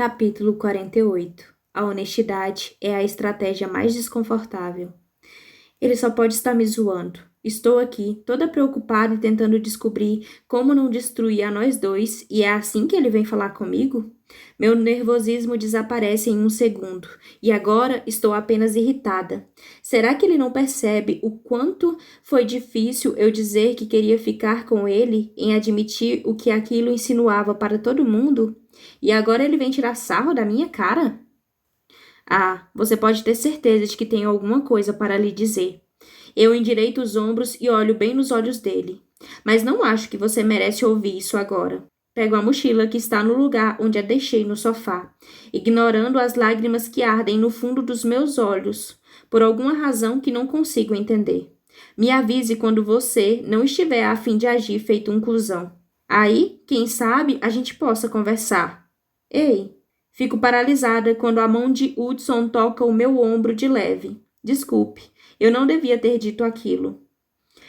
Capítulo 48. A honestidade é a estratégia mais desconfortável. Ele só pode estar me zoando. Estou aqui, toda preocupada e tentando descobrir como não destruir a nós dois, e é assim que ele vem falar comigo? Meu nervosismo desaparece em um segundo, e agora estou apenas irritada. Será que ele não percebe o quanto foi difícil eu dizer que queria ficar com ele, em admitir o que aquilo insinuava para todo mundo? E agora ele vem tirar sarro da minha cara? Ah, você pode ter certeza de que tenho alguma coisa para lhe dizer. Eu endireito os ombros e olho bem nos olhos dele. Mas não acho que você merece ouvir isso agora. Pego a mochila que está no lugar onde a deixei no sofá, ignorando as lágrimas que ardem no fundo dos meus olhos, por alguma razão que não consigo entender. Me avise quando você não estiver a fim de agir feito um cuzão. Aí, quem sabe, a gente possa conversar. Ei! Fico paralisada quando a mão de Hudson toca o meu ombro de leve. Desculpe, eu não devia ter dito aquilo.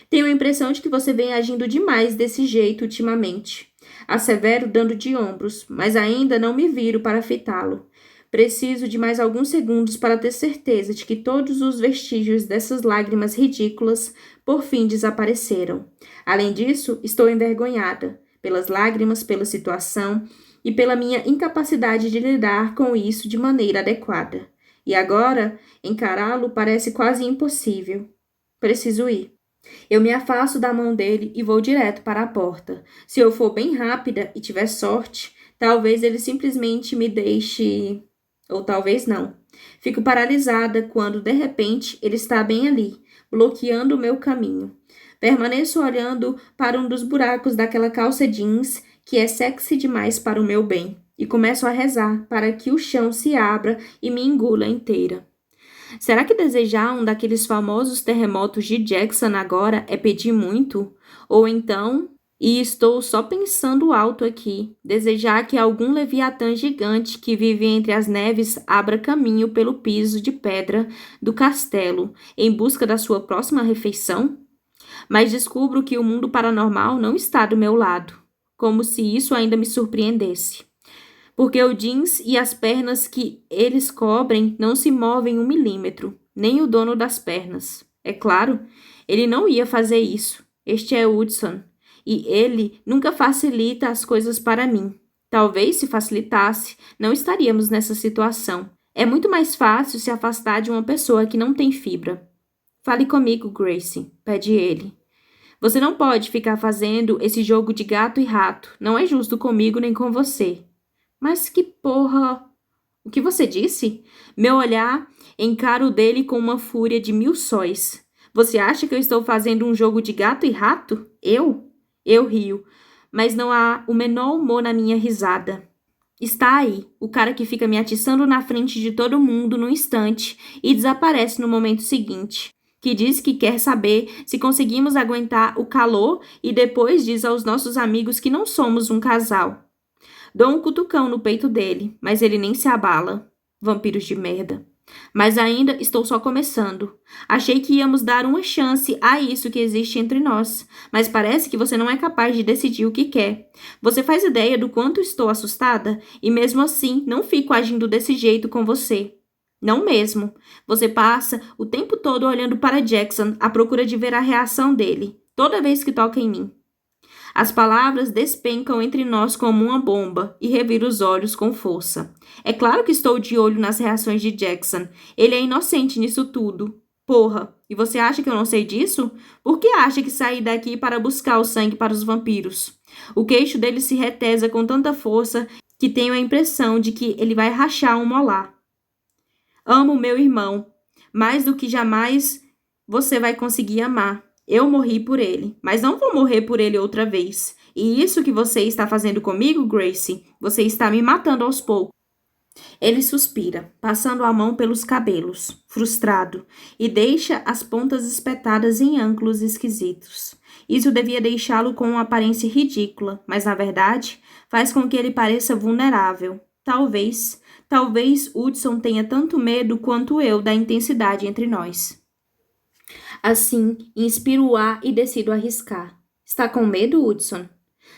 Tenho a impressão de que você vem agindo demais desse jeito ultimamente. Assevero dando de ombros, mas ainda não me viro para fitá-lo. Preciso de mais alguns segundos para ter certeza de que todos os vestígios dessas lágrimas ridículas por fim desapareceram. Além disso, estou envergonhada pelas lágrimas, pela situação e pela minha incapacidade de lidar com isso de maneira adequada. E agora, encará-lo parece quase impossível. Preciso ir. Eu me afasto da mão dele e vou direto para a porta. Se eu for bem rápida e tiver sorte, talvez ele simplesmente me deixe... Ou talvez não. Fico paralisada quando, de repente, ele está bem ali, bloqueando o meu caminho. Permaneço olhando para um dos buracos daquela calça jeans que é sexy demais para o meu bem, e começo a rezar para que o chão se abra e me engula inteira. Será que desejar um daqueles famosos terremotos de Jackson agora é pedir muito? Ou então, e estou só pensando alto aqui, desejar que algum leviatã gigante que vive entre as neves abra caminho pelo piso de pedra do castelo em busca da sua próxima refeição? Mas descubro que o mundo paranormal não está do meu lado, como se isso ainda me surpreendesse. Porque o jeans e as pernas que eles cobrem não se movem 1 milímetro, nem o dono das pernas. É claro, ele não ia fazer isso. Este é Hudson, e ele nunca facilita as coisas para mim. Talvez, se facilitasse, não estaríamos nessa situação. É muito mais fácil se afastar de uma pessoa que não tem fibra. Fale comigo, Gracie, pede ele. Você não pode ficar fazendo esse jogo de gato e rato. Não é justo comigo nem com você. Mas que porra... O que você disse? Meu olhar encara o dele com uma fúria de 1000 sóis. Você acha que eu estou fazendo um jogo de gato e rato? Eu? Eu rio, mas não há o menor humor na minha risada. Está aí, o cara que fica me atiçando na frente de todo mundo num instante e desaparece no momento seguinte. Que diz que quer saber se conseguimos aguentar o calor e depois diz aos nossos amigos que não somos um casal. Dou um cutucão no peito dele, mas ele nem se abala. Vampiros de merda. Mas ainda estou só começando. Achei que íamos dar uma chance a isso que existe entre nós, mas parece que você não é capaz de decidir o que quer. Você faz ideia do quanto estou assustada? E mesmo assim, não fico agindo desse jeito com você. Não mesmo. Você passa o tempo todo olhando para Jackson à procura de ver a reação dele, toda vez que toca em mim. As palavras despencam entre nós como uma bomba e reviro os olhos com força. É claro que estou de olho nas reações de Jackson. Ele é inocente nisso tudo. Porra, e você acha que eu não sei disso? Por que acha que saí daqui para buscar o sangue para os vampiros? O queixo dele se retesa com tanta força que tenho a impressão de que ele vai rachar um molar. Amo meu irmão, mais do que jamais você vai conseguir amar. Eu morri por ele, mas não vou morrer por ele outra vez. E isso que você está fazendo comigo, Gracie, você está me matando aos poucos. Ele suspira, passando a mão pelos cabelos, frustrado, e deixa as pontas espetadas em ângulos esquisitos. Isso devia deixá-lo com uma aparência ridícula, mas na verdade faz com que ele pareça vulnerável. Talvez Hudson tenha tanto medo quanto eu da intensidade entre nós. Assim, inspiro o ar e decido arriscar. Está com medo, Hudson?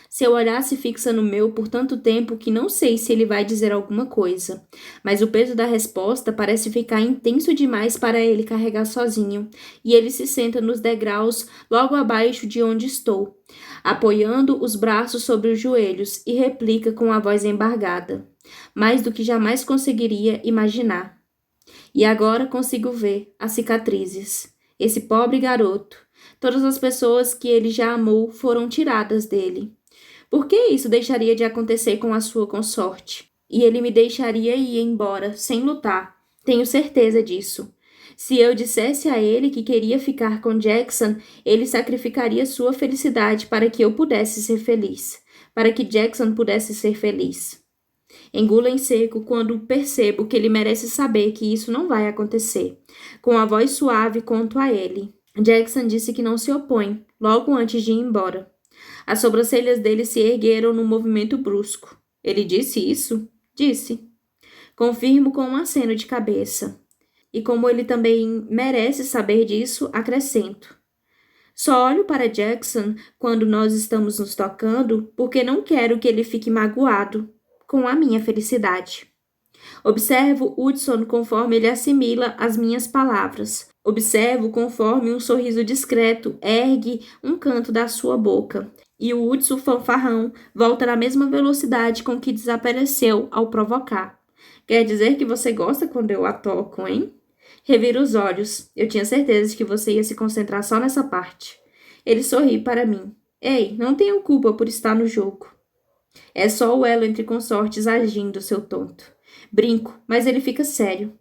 Seu olhar se fixa no meu por tanto tempo que não sei se ele vai dizer alguma coisa, mas o peso da resposta parece ficar intenso demais para ele carregar sozinho, e ele se senta nos degraus logo abaixo de onde estou, apoiando os braços sobre os joelhos e replica com a voz embargada, mais do que jamais conseguiria imaginar. E agora consigo ver as cicatrizes. Esse pobre garoto. Todas as pessoas que ele já amou foram tiradas dele. Por que isso deixaria de acontecer com a sua consorte? E ele me deixaria ir embora, sem lutar. Tenho certeza disso. Se eu dissesse a ele que queria ficar com Jackson, ele sacrificaria sua felicidade para que eu pudesse ser feliz, para que Jackson pudesse ser feliz. Engulo em seco quando percebo que ele merece saber que isso não vai acontecer. Com a voz suave, conto a ele. Jackson disse que não se opõe, logo antes de ir embora. As sobrancelhas dele se ergueram num movimento brusco. Ele disse isso? Disse. Confirmo com um aceno de cabeça. E como ele também merece saber disso, acrescento. Só olho para Jackson quando nós estamos nos tocando porque não quero que ele fique magoado com a minha felicidade. Observo Hudson conforme ele assimila as minhas palavras. Observo conforme um sorriso discreto ergue um canto da sua boca. E o Hudson fanfarrão volta na mesma velocidade com que desapareceu ao provocar. Quer dizer que você gosta quando eu a toco, hein? Reviro os olhos. Eu tinha certeza de que você ia se concentrar só nessa parte. Ele sorri para mim. Ei, não tenho culpa por estar no jogo. É só o elo entre consortes agindo, seu tonto. Brinco, mas ele fica sério.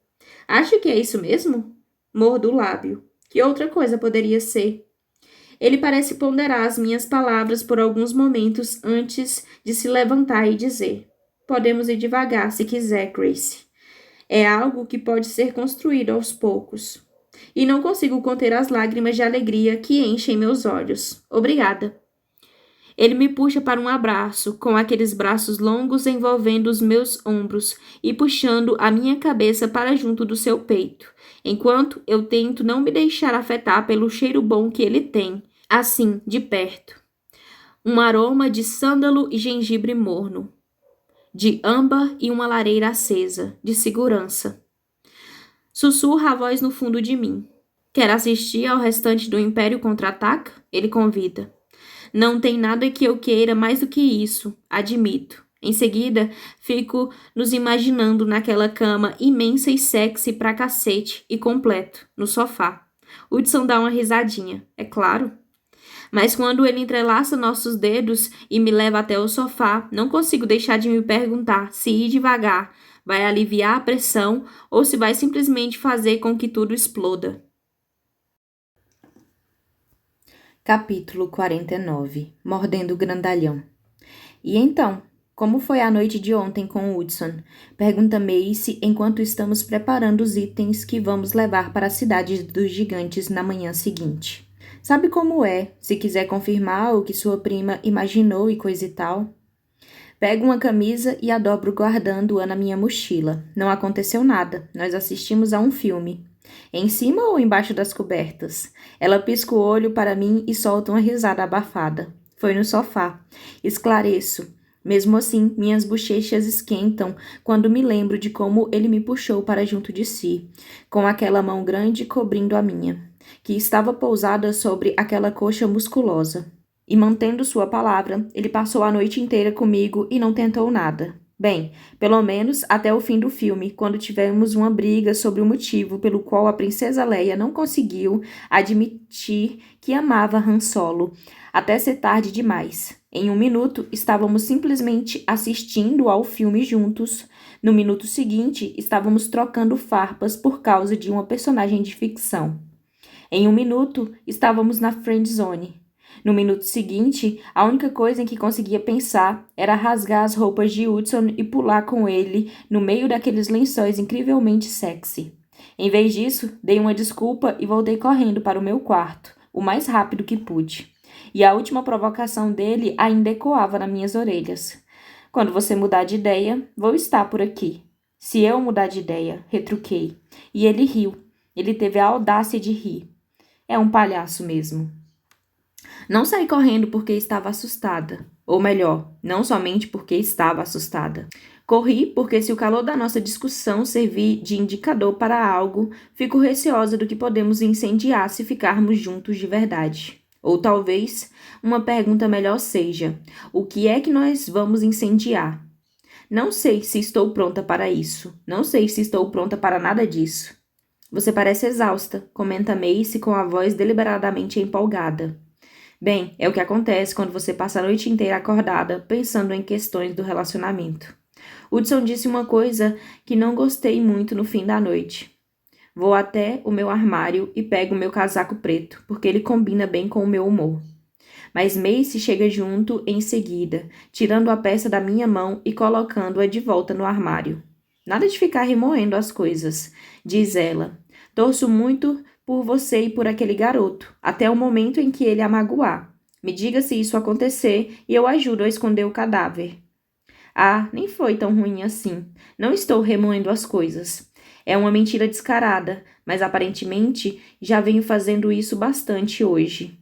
Acha que é isso mesmo? Mordo o lábio. Que outra coisa poderia ser? Ele parece ponderar as minhas palavras por alguns momentos antes de se levantar e dizer: Podemos ir devagar, se quiser, Grace. É algo que pode ser construído aos poucos. E não consigo conter as lágrimas de alegria que enchem meus olhos. Obrigada. Ele me puxa para um abraço, com aqueles braços longos envolvendo os meus ombros e puxando a minha cabeça para junto do seu peito, enquanto eu tento não me deixar afetar pelo cheiro bom que ele tem, assim, de perto. Um aroma de sândalo e gengibre morno, de âmbar e uma lareira acesa, de segurança. Sussurra a voz no fundo de mim. Quer assistir ao restante do Império Contra-Ataca? Ele convida. Não tem nada que eu queira mais do que isso, admito. Em seguida, fico nos imaginando naquela cama imensa e sexy pra cacete e completo, no sofá. Hudson dá uma risadinha, é claro. Mas quando ele entrelaça nossos dedos e me leva até o sofá, não consigo deixar de me perguntar se ir devagar vai aliviar a pressão ou se vai simplesmente fazer com que tudo exploda. Capítulo 49. Mordendo o grandalhão. E então, como foi a noite de ontem com Hudson? Pergunta Macy enquanto estamos preparando os itens que vamos levar para a cidade dos gigantes na manhã seguinte. Sabe como é, se quiser confirmar o que sua prima imaginou e coisa e tal? Pego uma camisa e a dobro guardando-a na minha mochila. Não aconteceu nada, nós assistimos a um filme. Em cima ou embaixo das cobertas? Ela pisca o olho para mim e solta uma risada abafada. Foi no sofá. Esclareço. Mesmo assim, minhas bochechas esquentam quando me lembro de como ele me puxou para junto de si, com aquela mão grande cobrindo a minha, que estava pousada sobre aquela coxa musculosa. E mantendo sua palavra, ele passou a noite inteira comigo e não tentou nada. Bem, pelo menos até o fim do filme, quando tivemos uma briga sobre o motivo pelo qual a princesa Leia não conseguiu admitir que amava Han Solo, até ser tarde demais. Em um minuto, estávamos simplesmente assistindo ao filme juntos. No minuto seguinte, estávamos trocando farpas por causa de uma personagem de ficção. Em um minuto, estávamos na friend zone. No minuto seguinte, a única coisa em que conseguia pensar era rasgar as roupas de Hudson e pular com ele no meio daqueles lençóis incrivelmente sexy. Em vez disso, dei uma desculpa e voltei correndo para o meu quarto, o mais rápido que pude. E a última provocação dele ainda ecoava nas minhas orelhas. Quando você mudar de ideia, vou estar por aqui. Se eu mudar de ideia, retruquei. E ele riu. Ele teve a audácia de rir. É um palhaço mesmo. Não saí correndo porque estava assustada. Ou melhor, não somente porque estava assustada. Corri porque, se o calor da nossa discussão servir de indicador para algo, fico receosa do que podemos incendiar se ficarmos juntos de verdade. Ou talvez, uma pergunta melhor seja: o que é que nós vamos incendiar? Não sei se estou pronta para isso. Não sei se estou pronta para nada disso. Você parece exausta, comenta Macy com a voz deliberadamente empolgada. Bem, é o que acontece quando você passa a noite inteira acordada pensando em questões do relacionamento. Hudson disse uma coisa que não gostei muito no fim da noite. Vou até o meu armário e pego o meu casaco preto, porque ele combina bem com o meu humor. Mas Macy chega junto em seguida, tirando a peça da minha mão e colocando-a de volta no armário. Nada de ficar remoendo as coisas, diz ela. Torço muito por você e por aquele garoto, até o momento em que ele a magoar. Me diga se isso acontecer e eu ajudo a esconder o cadáver. Ah, nem foi tão ruim assim. Não estou remoendo as coisas. É uma mentira descarada, mas aparentemente já venho fazendo isso bastante hoje.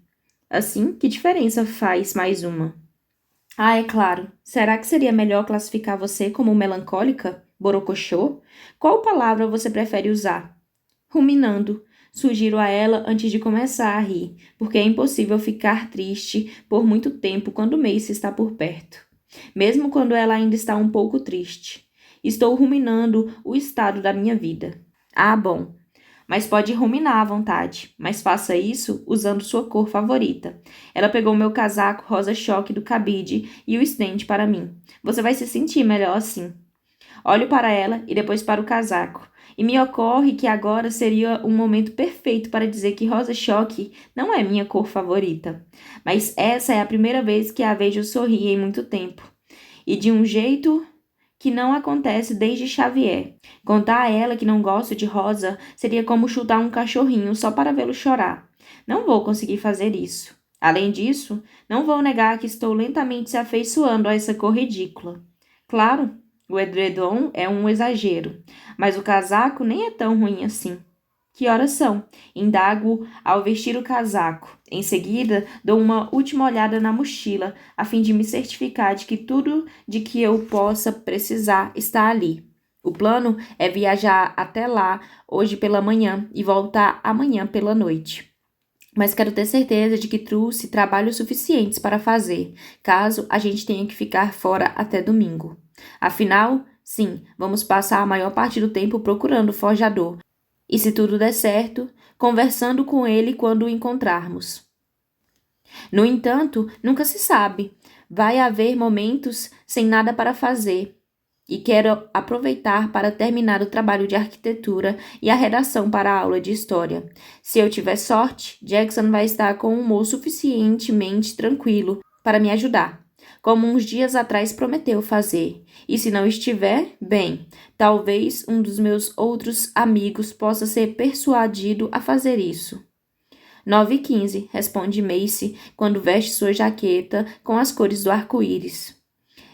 Assim, que diferença faz mais uma? Ah, é claro. Será que seria melhor classificar você como melancólica? Borocochô? Qual palavra você prefere usar? Ruminando. Sugiro a ela antes de começar a rir, porque é impossível ficar triste por muito tempo quando Macy está por perto. Mesmo quando ela ainda está um pouco triste. Estou ruminando o estado da minha vida. Ah, bom. Mas pode ruminar à vontade, mas faça isso usando sua cor favorita. Ela pegou meu casaco rosa choque do cabide e o estende para mim. Você vai se sentir melhor assim. Olho para ela e depois para o casaco. E me ocorre que agora seria um momento perfeito para dizer que rosa choque não é minha cor favorita. Mas essa é a primeira vez que a vejo sorrir em muito tempo. E de um jeito que não acontece desde Xavier. Contar a ela que não gosto de rosa seria como chutar um cachorrinho só para vê-lo chorar. Não vou conseguir fazer isso. Além disso, não vou negar que estou lentamente se afeiçoando a essa cor ridícula. Claro, o edredom é um exagero, mas o casaco nem é tão ruim assim. Que horas são? Indago ao vestir o casaco. Em seguida, dou uma última olhada na mochila, a fim de me certificar de que tudo de que eu possa precisar está ali. O plano é viajar até lá hoje pela manhã e voltar amanhã pela noite. Mas quero ter certeza de que trouxe trabalhos suficientes para fazer, caso a gente tenha que ficar fora até domingo. Afinal, sim, vamos passar a maior parte do tempo procurando o forjador. E se tudo der certo, conversando com ele quando o encontrarmos. No entanto, nunca se sabe. Vai haver momentos sem nada para fazer. E quero aproveitar para terminar o trabalho de arquitetura e a redação para a aula de história. Se eu tiver sorte, Jackson vai estar com um humor suficientemente tranquilo para me ajudar, como uns dias atrás prometeu fazer. E se não estiver, bem, talvez um dos meus outros amigos possa ser persuadido a fazer isso. 9h15, responde Macy quando veste sua jaqueta com as cores do arco-íris.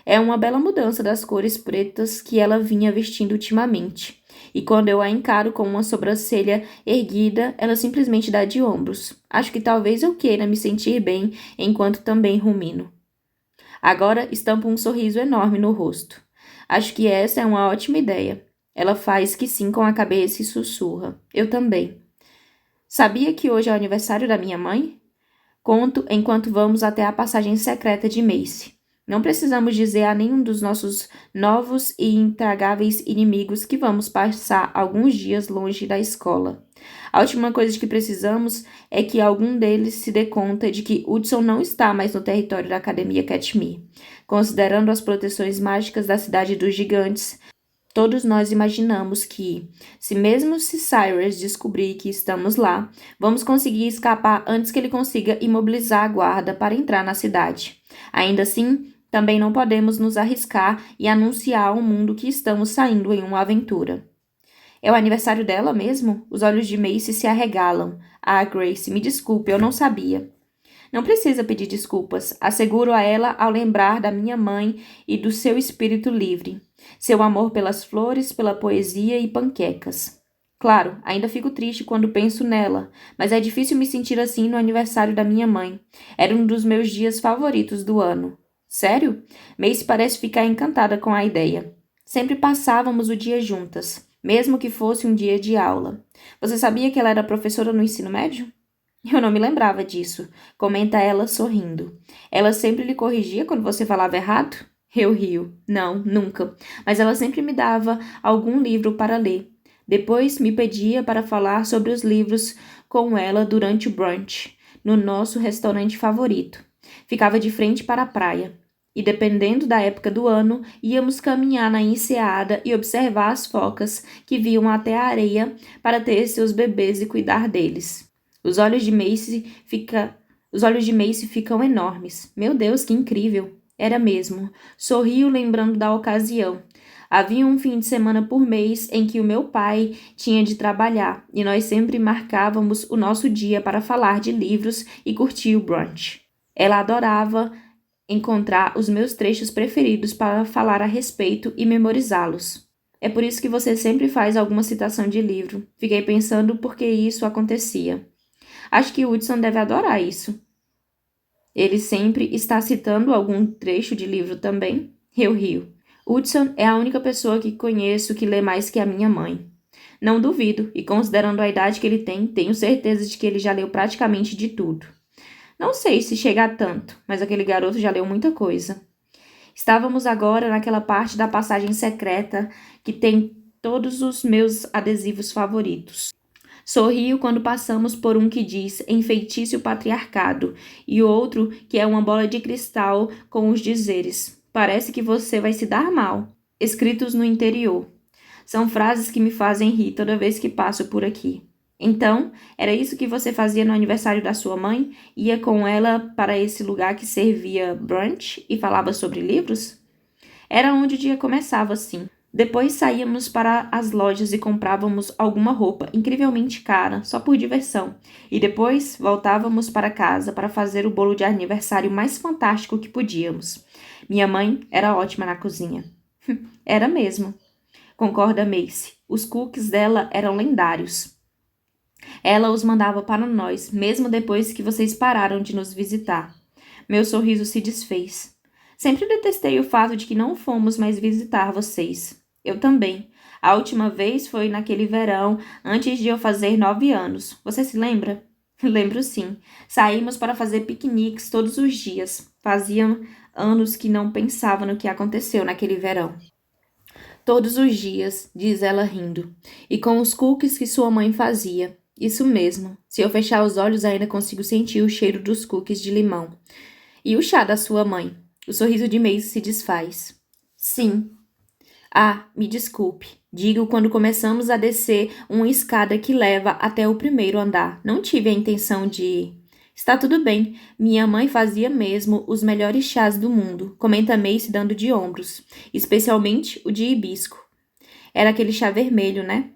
É uma bela mudança das cores pretas que ela vinha vestindo ultimamente. E quando eu a encaro com uma sobrancelha erguida, ela simplesmente dá de ombros. Acho que talvez eu queira me sentir bem enquanto também rumino. Agora estampa um sorriso enorme no rosto. Acho que essa é uma ótima ideia. Ela faz que sim com a cabeça e sussurra. Eu também. Sabia que hoje é o aniversário da minha mãe? Conto enquanto vamos até a passagem secreta de Macy. Não precisamos dizer a nenhum dos nossos novos e intragáveis inimigos que vamos passar alguns dias longe da escola. A última coisa de que precisamos é que algum deles se dê conta de que Hudson não está mais no território da Academia Catmere. Considerando as proteções mágicas da Cidade dos Gigantes, todos nós imaginamos que, se Cyrus descobrir que estamos lá, vamos conseguir escapar antes que ele consiga imobilizar a guarda para entrar na cidade. Ainda assim, também não podemos nos arriscar e anunciar ao mundo que estamos saindo em uma aventura. É o aniversário dela mesmo? Os olhos de Macy se arregalam. Ah, Grace, me desculpe, eu não sabia. Não precisa pedir desculpas, asseguro a ela ao lembrar da minha mãe e do seu espírito livre. Seu amor pelas flores, pela poesia e panquecas. Claro, ainda fico triste quando penso nela, mas é difícil me sentir assim no aniversário da minha mãe. Era um dos meus dias favoritos do ano. Sério? Macy parece ficar encantada com a ideia. Sempre passávamos o dia juntas, mesmo que fosse um dia de aula. Você sabia que ela era professora no ensino médio? Eu não me lembrava disso, comenta ela sorrindo. Ela sempre lhe corrigia quando você falava errado? Eu rio. Não, nunca. Mas ela sempre me dava algum livro para ler. Depois me pedia para falar sobre os livros com ela durante o brunch, no nosso restaurante favorito. Ficava de frente para a praia. E dependendo da época do ano, íamos caminhar na enseada e observar as focas que vinham até a areia para ter seus bebês e cuidar deles. Os olhos de Macy ficam enormes. Meu Deus, que incrível! Era mesmo. Sorriu lembrando da ocasião. Havia um fim de semana por mês em que o meu pai tinha de trabalhar e nós sempre marcávamos o nosso dia para falar de livros e curtir o brunch. Ela adorava encontrar os meus trechos preferidos para falar a respeito e memorizá-los. É por isso que você sempre faz alguma citação de livro. Fiquei pensando por que isso acontecia. Acho que Hudson deve adorar isso. Ele sempre está citando algum trecho de livro também. Eu rio. Hudson é a única pessoa que conheço que lê mais que a minha mãe. Não duvido, e considerando a idade que ele tem, tenho certeza de que ele já leu praticamente de tudo. Não sei se chega a tanto, mas aquele garoto já leu muita coisa. Estávamos agora naquela parte da passagem secreta que tem todos os meus adesivos favoritos. Sorrio quando passamos por um que diz enfeitice o patriarcado e outro que é uma bola de cristal com os dizeres parece que você vai se dar mal, escritos no interior. São frases que me fazem rir toda vez que passo por aqui. Então, era isso que você fazia no aniversário da sua mãe? Ia com ela para esse lugar que servia brunch e falava sobre livros? Era onde o dia começava assim. Depois saíamos para as lojas e comprávamos alguma roupa incrivelmente cara, só por diversão. E depois voltávamos para casa para fazer o bolo de aniversário mais fantástico que podíamos. Minha mãe era ótima na cozinha. Era mesmo, concorda Macy. Os cookies dela eram lendários. Ela os mandava para nós, mesmo depois que vocês pararam de nos visitar. Meu sorriso se desfez. Sempre detestei o fato de que não fomos mais visitar vocês. Eu também. A última vez foi naquele verão, antes de eu fazer 9 anos. Você se lembra? Lembro sim. Saímos para fazer piqueniques todos os dias. Faziam anos que não pensava no que aconteceu naquele verão. Todos os dias, diz ela rindo. E com os cookies que sua mãe fazia. Isso mesmo. Se eu fechar os olhos, ainda consigo sentir o cheiro dos cookies de limão. E o chá da sua mãe? O sorriso de Macy se desfaz. Sim. Ah, me desculpe. Digo quando começamos a descer uma escada que leva até o primeiro andar. Não tive a intenção de... Está tudo bem. Minha mãe fazia mesmo os melhores chás do mundo, comenta Macy dando de ombros, especialmente o de hibisco. Era aquele chá vermelho, né?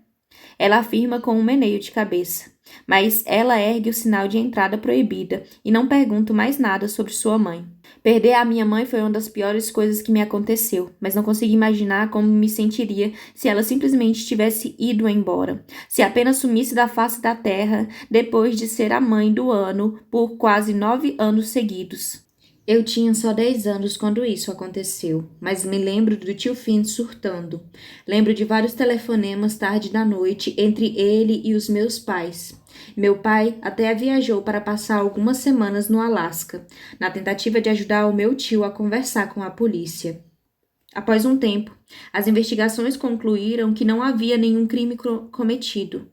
Ela afirma com um meneio de cabeça. Mas ela ergue o sinal de entrada proibida e não pergunto mais nada sobre sua mãe. Perder a minha mãe foi uma das piores coisas que me aconteceu, mas não consigo imaginar como me sentiria se ela simplesmente tivesse ido embora, se apenas sumisse da face da terra depois de ser a mãe do ano por quase 9 anos seguidos. Eu tinha só 10 anos quando isso aconteceu, mas me lembro do tio Finn surtando. Lembro de vários telefonemas tarde da noite entre ele e os meus pais. Meu pai até viajou para passar algumas semanas no Alasca, na tentativa de ajudar o meu tio a conversar com a polícia. Após um tempo, as investigações concluíram que não havia nenhum crime cometido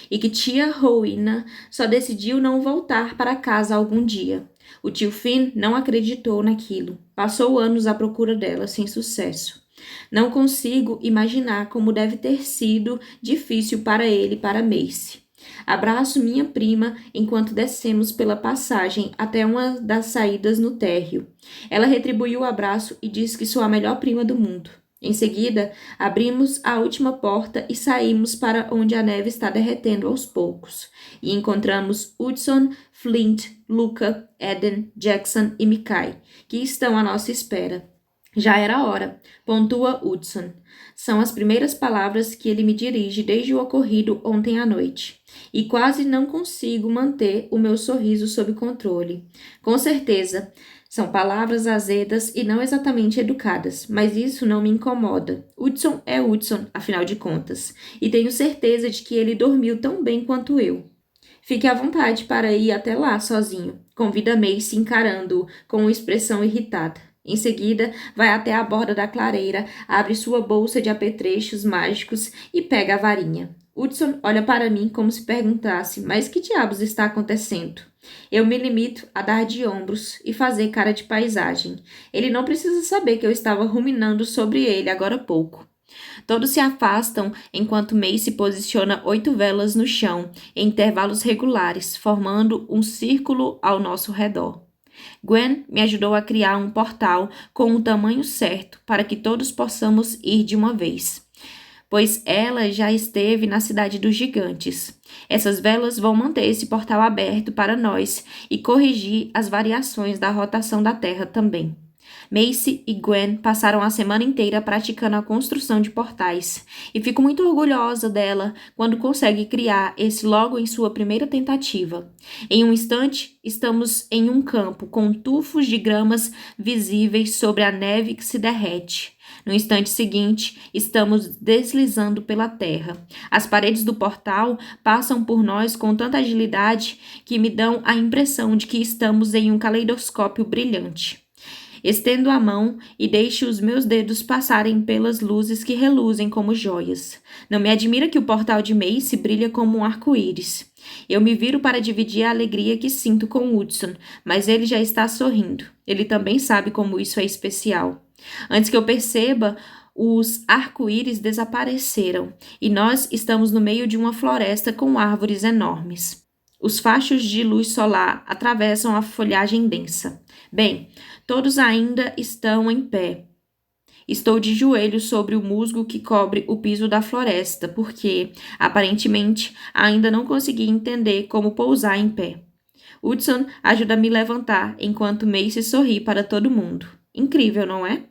e que tia Rowena só decidiu não voltar para casa algum dia. O tio Finn não acreditou naquilo. Passou anos à procura dela sem sucesso. Não consigo imaginar como deve ter sido difícil para ele e para Macy. Abraço minha prima enquanto descemos pela passagem até uma das saídas no térreo. Ela retribuiu o abraço e disse que sou a melhor prima do mundo. Em seguida, abrimos a última porta e saímos para onde a neve está derretendo aos poucos. E encontramos Hudson, Flint, Luca, Eden, Jackson e Mikai, que estão à nossa espera. Já era hora, pontua Hudson. São as primeiras palavras que ele me dirige desde o ocorrido ontem à noite. E quase não consigo manter o meu sorriso sob controle. Com certeza, São palavras azedas e não exatamente educadas, mas isso não me incomoda. Hudson é Hudson, afinal de contas, e tenho certeza de que ele dormiu tão bem quanto eu. Fique à vontade para ir até lá sozinho, convida Macy encarando-o com uma expressão irritada. Em seguida, vai até a borda da clareira, abre sua bolsa de apetrechos mágicos e pega a varinha. Hudson olha para mim como se perguntasse: mas que diabos está acontecendo? Eu me limito a dar de ombros e fazer cara de paisagem. Ele não precisa saber que eu estava ruminando sobre ele agora há pouco. Todos se afastam enquanto Macy posiciona 8 velas no chão, em intervalos regulares, formando um círculo ao nosso redor. Gwen me ajudou a criar um portal com o tamanho certo para que todos possamos ir de uma vez, pois ela já esteve na cidade dos gigantes. Essas velas vão manter esse portal aberto para nós e corrigir as variações da rotação da Terra também. Macy e Gwen passaram a semana inteira praticando a construção de portais, e fico muito orgulhosa dela quando consegue criar esse logo em sua primeira tentativa. Em um instante, estamos em um campo com tufos de gramas visíveis sobre a neve que se derrete. No instante seguinte, estamos deslizando pela terra. As paredes do portal passam por nós com tanta agilidade que me dão a impressão de que estamos em um caleidoscópio brilhante. Estendo a mão e deixo os meus dedos passarem pelas luzes que reluzem como joias. Não me admira que o portal de Macy brilha como um arco-íris. Eu me viro para dividir a alegria que sinto com Hudson, mas ele já está sorrindo. Ele também sabe como isso é especial. Antes que eu perceba, os arco-íris desapareceram e nós estamos no meio de uma floresta com árvores enormes. Os fachos de luz solar atravessam a folhagem densa. Bem, todos ainda estão em pé. Estou de joelhos sobre o musgo que cobre o piso da floresta, porque, aparentemente, ainda não consegui entender como pousar em pé. Hudson ajuda a me levantar, enquanto Macy sorri para todo mundo. Incrível, não é?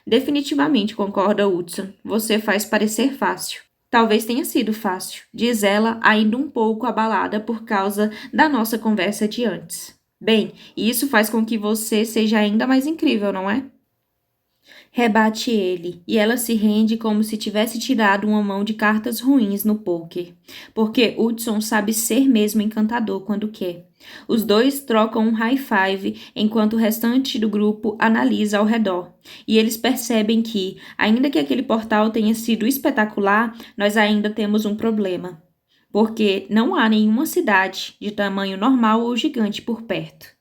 Definitivamente, concorda Hudson. Você faz parecer fácil. Talvez tenha sido fácil, diz ela, ainda um pouco abalada por causa da nossa conversa de antes. Bem, isso faz com que você seja ainda mais incrível, não é? Rebate ele, e ela se rende como se tivesse tirado uma mão de cartas ruins no pôquer, porque Hudson sabe ser mesmo encantador quando quer. Os dois trocam um high five enquanto o restante do grupo analisa ao redor, e eles percebem que, ainda que aquele portal tenha sido espetacular, nós ainda temos um problema, porque não há nenhuma cidade de tamanho normal ou gigante por perto.